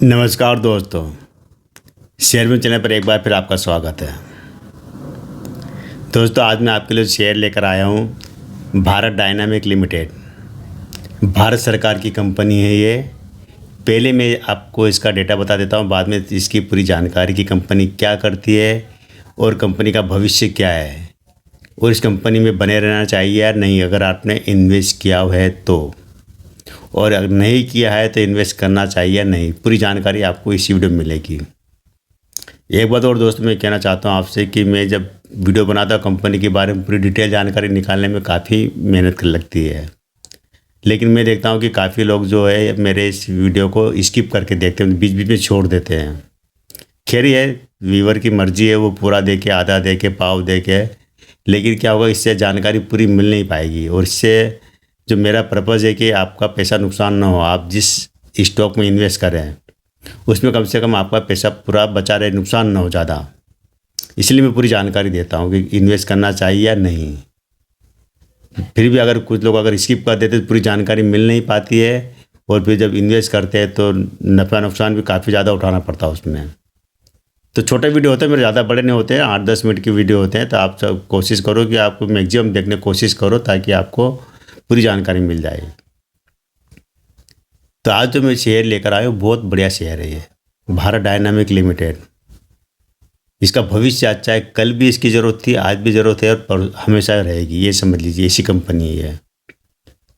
नमस्कार दोस्तों, शेयर में चैनल पर एक बार फिर आपका स्वागत है। दोस्तों, आज मैं आपके लिए शेयर लेकर आया हूँ भारत डायनामिक लिमिटेड। भारत सरकार की कंपनी है ये। पहले मैं आपको इसका डेटा बता देता हूँ, बाद में इसकी पूरी जानकारी की कंपनी क्या करती है और कंपनी का भविष्य क्या है और इस कंपनी में बने रहना चाहिए या नहीं अगर आपने इन्वेस्ट किया हुआ है तो, और अगर नहीं किया है तो इन्वेस्ट करना चाहिए या नहीं। पूरी जानकारी आपको इसी वीडियो में मिलेगी। एक बात और दोस्तों मैं कहना चाहता हूँ आपसे कि मैं जब वीडियो बनाता हूँ कंपनी के बारे में पूरी डिटेल जानकारी निकालने में काफ़ी मेहनत लगती है, लेकिन मैं देखता हूँ कि काफ़ी लोग जो है मेरे इस वीडियो को स्किप करके देखते हैं, बीच बीच में छोड़ देते हैं। खैर ये व्यूअर की मर्जी है, वो पूरा देखे, आधा देखे, पाव देखे, लेकिन क्या होगा, इससे जानकारी पूरी मिल नहीं पाएगी। और इससे जो मेरा पर्पज़ है कि आपका पैसा नुकसान ना हो, आप जिस स्टॉक में इन्वेस्ट करें उसमें कम से कम आपका पैसा पूरा बचा रहे, नुकसान ना हो ज़्यादा। इसलिए मैं पूरी जानकारी देता हूँ कि इन्वेस्ट करना चाहिए या नहीं। फिर भी अगर कुछ लोग अगर स्किप कर देते तो पूरी जानकारी मिल नहीं पाती है, और फिर जब इन्वेस्ट करते हैं तो नफ़ा नुकसान भी काफ़ी ज़्यादा उठाना पड़ता है उसमें। तो छोटे वीडियो होते हैं, मेरे ज़्यादा बड़े नहीं होते हैं, 8-10 मिनट की वीडियो होते हैं। तो आप सब कोशिश करो कि आपको मैक्सिमम देखने की कोशिश करो ताकि आपको पूरी जानकारी मिल जाए। तो आज जो मैं शेयर लेकर आया हूँ बहुत बढ़िया शेयर है ये, भारत डायनामिक लिमिटेड। इसका भविष्य अच्छा है, कल भी इसकी ज़रूरत थी, आज भी ज़रूरत है और हमेशा रहेगी, ये समझ लीजिए। ऐसी कंपनी है।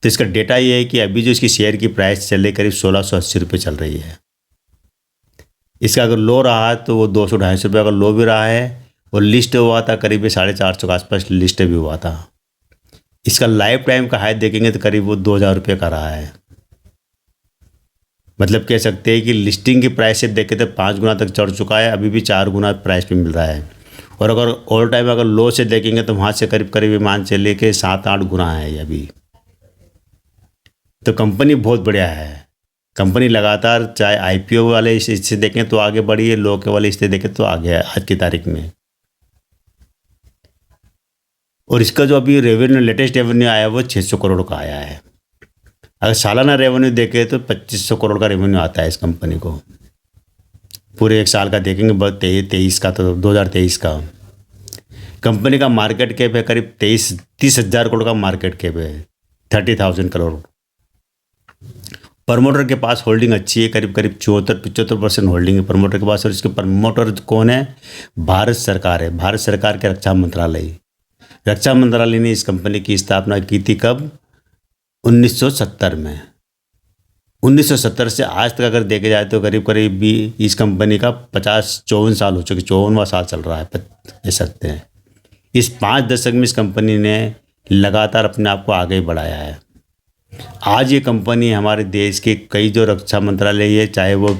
तो इसका डेटा ये है कि अभी जो इसकी शेयर की प्राइस चल रही करीब 1680 रुपये चल रही है। इसका अगर लो रहा तो वो 200-250 रुपये अगर लो भी रहा है, और लिस्ट हुआ था करीब 450 के आसपास लिस्ट भी हुआ था। इसका लाइफ टाइम का हाई देखेंगे तो करीब वो 2000 रुपये का रहा है। मतलब कह सकते हैं कि लिस्टिंग की प्राइस से देखें तो 5 गुना तक चढ़ चुका है, अभी भी 4 गुना प्राइस पे मिल रहा है। और अगर ऑल टाइम अगर लो से देखेंगे तो वहाँ से करीब करीब मान चलिए कि 7-8 गुना है ये अभी। तो कंपनी बहुत बढ़िया है। कंपनी लगातार, चाहे IPO वाले इससे देखें तो आगे बढ़ी है, लो के वाले इससे देखें तो आगे है आज की तारीख में। और इसका जो अभी रेवेन्यू, लेटेस्ट रेवेन्यू आया वो 600 करोड़ का आया है। अगर सालाना रेवेन्यू देखें तो 2500 करोड़ का रेवेन्यू आता है इस कंपनी को। पूरे एक साल का देखेंगे, बहुत 23 का, तो 2023 का कंपनी का मार्केट कैप है करीब 30,000 करोड़ का मार्केट कैप है, 30,000 करोड़। प्रमोटर के पास होल्डिंग अच्छी है, करीब करीब 74-75% होल्डिंग है प्रमोटर के पास। और इसके प्रमोटर कौन है? भारत सरकार है। भारत सरकार के रक्षा मंत्रालय ने इस कंपनी की स्थापना की थी कब? 1970 में। 1970 से आज तक अगर देखे जाए तो करीब करीब भी इस कंपनी का 54 साल हो चुके, 54वां साल चल रहा है कह सकते हैं। इस 5 दशक में इस कंपनी ने लगातार अपने आप को आगे बढ़ाया है। आज ये कंपनी हमारे देश के कई जो रक्षा मंत्रालय है, चाहे वो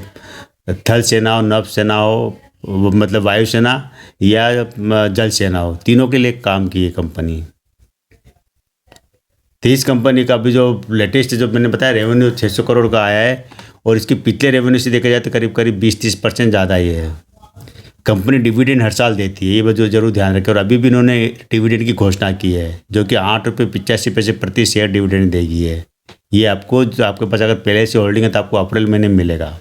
थल सेना हो, नभ सेना हो, मतलब वायुसेना या जल सेना हो, तीनों के लिए काम की ये कंपनी। तो इस कंपनी का भी जो लेटेस्ट जो मैंने बताया रेवेन्यू 600 करोड़ का आया है, और इसके पिछले रेवेन्यू से देखा जाए तो करीब करीब 20-30% ज़्यादा ही है। कंपनी डिविडेंड हर साल देती है, ये जो जरूर ध्यान रखें। और अभी भी इन्होंने डिविडेंड की घोषणा की है, जो कि 8.85 रुपये प्रति शेयर डिविडेंड देगी है। ये आपको, जो आपके पास अगर पहले से होल्डिंग है तो आपको अप्रैल महीने में मिलेगा।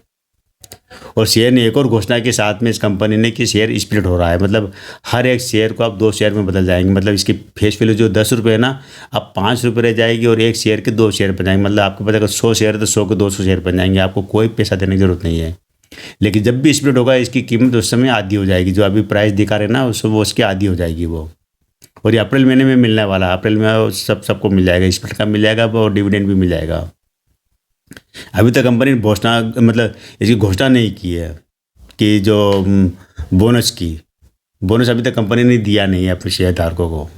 और शेयर ने एक और घोषणा के साथ में इस कंपनी ने कि शेयर स्प्लिट हो रहा है, मतलब हर एक शेयर को आप 2 शेयर में बदल जाएंगे। मतलब इसकी फेस वैल्यू जो 10 रुपये है ना, अब 5 रुपये रह जाएगी और एक शेयर के 2 शेयर बन जाएंगे। मतलब आपके पास अगर 100 शेयर है तो 100 के 200 शेयर बन जाएंगे, आपको कोई पैसा देने की जरूरत नहीं है। लेकिन जब भी स्प्लिट होगा इसकी कीमत उस समय आधी हो जाएगी, जो अभी प्राइस दिखा रहे ना वो उसकी आधी हो जाएगी वो। और ये अप्रैल महीने में मिलने वाला है, अप्रैल में सबको मिल जाएगा, स्प्लिट का मिल जाएगा और डिविडेंड भी मिल जाएगा। अभी तक कंपनी ने घोषणा, मतलब इसकी घोषणा नहीं की है कि जो बोनस अभी तक कंपनी ने दिया नहीं है अपने शेयरधारकों को।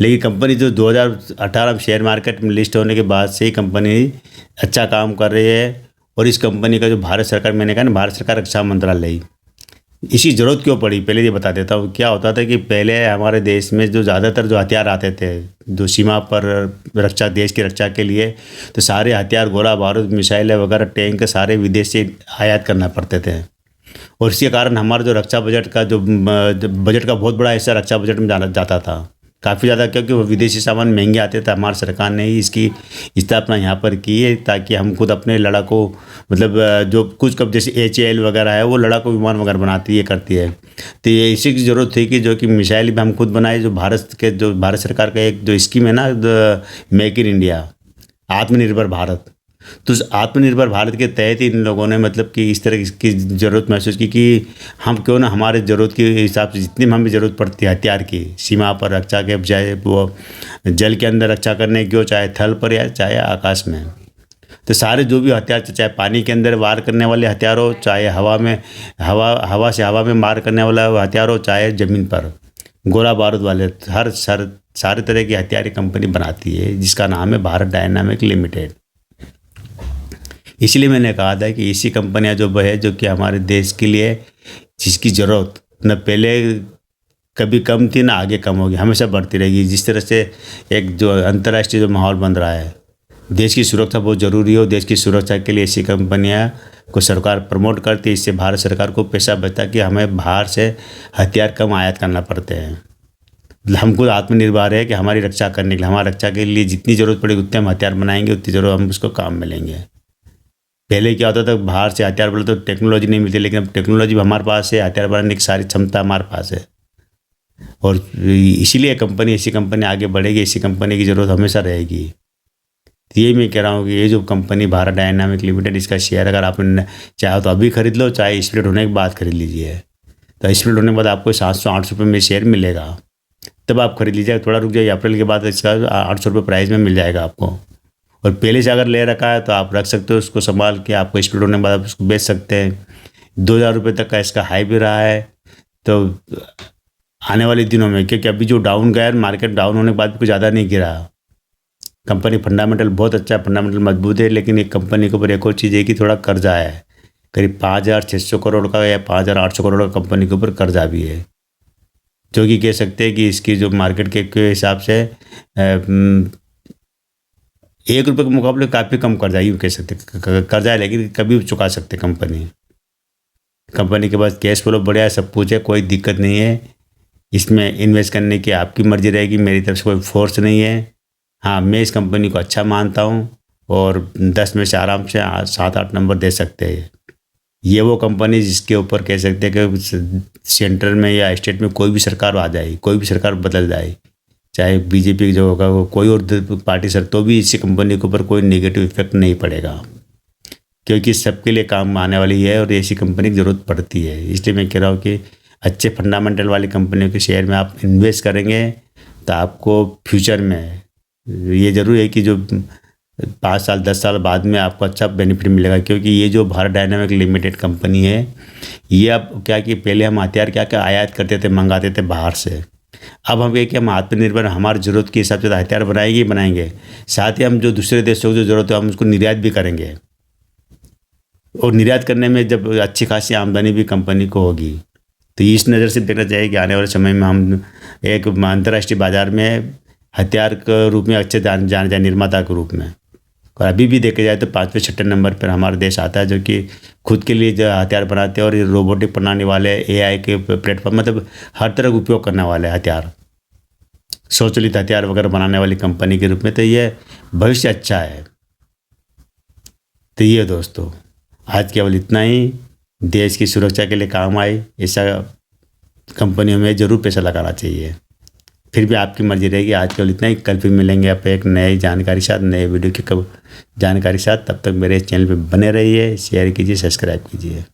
लेकिन कंपनी जो 2018 में शेयर मार्केट में लिस्ट होने के बाद से ही कंपनी अच्छा काम कर रही है। और इस कंपनी का जो भारत सरकार, मैंने कहा ना, भारत सरकार रक्षा मंत्रालय, इसी ज़रूरत क्यों पड़ी पहले ये बता देता हूँ। क्या होता था कि पहले हमारे देश में जो ज़्यादातर जो हथियार आते थे जो सीमा पर रक्षा, देश की रक्षा के लिए, तो सारे हथियार, गोला बारूद, मिसाइलें वगैरह, टैंक सारे विदेश से आयात करना पड़ते थे। और इसी कारण हमारा जो रक्षा बजट का जो बजट का बहुत बड़ा हिस्सा रक्षा बजट में जाता था। काफ़ी ज़्यादा, क्योंकि वो विदेशी सामान महंगे आते थे। हमारी सरकार ने ही इसकी स्थापना यहाँ पर की है ताकि हम खुद अपने लड़ाकू, मतलब जो कुछ कब जैसे HAL वगैरह है वो लड़ाकू विमान वगैरह बनाती है, करती है। तो ये इसी की ज़रूरत थी कि जो कि मिसाइल भी हम खुद बनाए। जो भारत सरकार का एक जो स्कीम है ना, मेक इन इंडिया, आत्मनिर्भर भारत। तो उस आत्मनिर्भर भारत के तहत ही इन लोगों ने मतलब कि इस तरह की ज़रूरत महसूस की कि हम क्यों ना हमारे ज़रूरत के हिसाब से जितनी हमें ज़रूरत पड़ती है हथियार की, सीमा पर रक्षा के, चाहे वो जल के अंदर रक्षा करने की हो, चाहे थल पर या चाहे आकाश में, तो सारे जो भी हथियार, चाहे पानी के अंदर वार करने वाले हथियार हो, चाहे हवा से हवा में मार करने वाला हथियार हो, चाहे ज़मीन पर गोला बारूद वाले, सारे तरह की हथियार कंपनी बनाती है, जिसका नाम है भारत डायनामिक लिमिटेड। इसलिए मैंने कहा था कि ऐसी कंपनियां जो है, जो कि हमारे देश के लिए, जिसकी ज़रूरत न पहले कभी कम थी ना आगे कम होगी, हमेशा बढ़ती रहेगी। जिस तरह से एक जो अंतर्राष्ट्रीय जो माहौल बन रहा है, देश की सुरक्षा बहुत ज़रूरी हो, देश की सुरक्षा के लिए ऐसी कंपनियां को सरकार प्रमोट करती है। इससे भारत सरकार को पैसा बचता कि हमें बाहर से हथियार कम आयात करना पड़ते हैं। हम खुद आत्मनिर्भर है कि हमारी रक्षा करने के लिए, हमारी रक्षा के लिए जितनी ज़रूरत पड़ेगी उतने हम हथियार बनाएंगे, उतनी ज़रूरत हम उसको काम में लेंगे। पहले क्या होता था, बाहर से हथियार बोले तो टेक्नोलॉजी नहीं मिलती, लेकिन अब टेक्नोलॉजी भी हमारे पास है, हथियार बनाने की सारी क्षमता हमारे पास है। और इसीलिए ऐसी कंपनी आगे बढ़ेगी, ऐसी कंपनी की ज़रूरत हमेशा रहेगी। तो ये मैं कह रहा हूँ कि ये जो कंपनी भारत डायनामिक लिमिटेड, इसका शेयर अगर आप चाहो तो अभी खरीद लो, चाहे स्प्लिट होने के बाद खरीद लीजिए। तो स्प्लिट होने के बाद आपको 700-800 रुपये में शेयर मिलेगा, तब आप खरीद लीजिएगा। थोड़ा रुक जाइए, अप्रैल के बाद इसका 800 रुपये प्राइस में मिल जाएगा आपको। और पहले से अगर ले रखा है तो आप रख सकते हो उसको संभाल के, आपको स्प्लिट होने के बाद आप उसको बेच सकते हैं। 2000 रुपये तक का इसका हाई भी रहा है। तो आने वाले दिनों में, क्योंकि अभी जो डाउन गया, मार्केट डाउन होने के बाद भी कुछ ज़्यादा नहीं गिरा। कंपनी फंडामेंटल बहुत अच्छा है, फंडामेंटल मजबूत है, लेकिन एक कंपनी के ऊपर एक और चीज़ है कि थोड़ा कर्जा है, करीब 5600 करोड़ का या 5800 करोड़ का कंपनी के ऊपर कर्जा भी है, जो कि कह सकते हैं कि इसकी जो मार्केट के हिसाब से 1 रुपये के मुकाबले काफ़ी कम कर्जा, यूँ कह सकते कर्जा है, लेकिन कभी भी चुका सकते कंपनी के पास कैश फ्लो बढ़िया है, सब कुछ है, कोई दिक्कत नहीं है। इसमें इन्वेस्ट करने की आपकी मर्जी रहेगी, मेरी तरफ से कोई फोर्स नहीं है। हाँ, मैं इस कंपनी को अच्छा मानता हूँ और 10 में से आराम से 7-8 नंबर दे सकते हैं। ये वो कंपनी जिसके ऊपर कह सकते हैं कि सेंट्रल में या स्टेट में कोई भी सरकार आ जाए, कोई भी सरकार बदल जाए, चाहे बीजेपी जो होगा वो कोई और पार्टी सर, तो भी इसी कंपनी के ऊपर कोई नेगेटिव इफेक्ट नहीं पड़ेगा, क्योंकि सबके लिए काम आने वाली है और ऐसी कंपनी की ज़रूरत पड़ती है। इसलिए मैं कह रहा हूँ कि अच्छे फंडामेंटल वाली कंपनियों के शेयर में आप इन्वेस्ट करेंगे तो आपको फ्यूचर में ये ज़रूर है कि जो 5 साल 10 साल बाद में आपको अच्छा बेनिफिट मिलेगा। क्योंकि ये जो भारत डायनामिक लिमिटेड कंपनी है, ये अब क्या कि पहले हम हथियार क्या आयात करते थे, मंगाते थे बाहर से। अब हम ये कि हम आत्मनिर्भर, हमारी ज़रूरत के हिसाब से हथियार बनाएंगे, साथ ही हम जो दूसरे देशों की जो ज़रूरत है हम उसको निर्यात भी करेंगे। और निर्यात करने में जब अच्छी खासी आमदनी भी कंपनी को होगी, तो इस नज़र से देखना चाहिए कि आने वाले समय में हम एक अंतर्राष्ट्रीय बाज़ार में हथियार के रूप में अच्छे जाने जाए, निर्माता के रूप में। और अभी भी देखा जाए तो 5वें-6ठे नंबर पर हमारा देश आता है, जो कि खुद के लिए जो हथियार बनाते हैं और ये रोबोटिक बनाने वाले, AI के प्लेटफॉर्म, मतलब हर तरह का उपयोग करने वाले हथियार, स्वचालित हथियार वगैरह बनाने वाली कंपनी के रूप में। तो ये भविष्य अच्छा है। तो ये दोस्तों, आज केवल इतना ही। देश की सुरक्षा के लिए काम आए ऐसा कंपनियों में ज़रूर पैसा लगाना चाहिए। फिर भी आपकी मर्जी रहेगी। आज केवल इतना ही। कल फिर मिलेंगे आप एक नई जानकारी साथ, नए वीडियो की जानकारी साथ। तब तक मेरे चैनल पे बने रहिए, शेयर कीजिए, सब्सक्राइब कीजिए।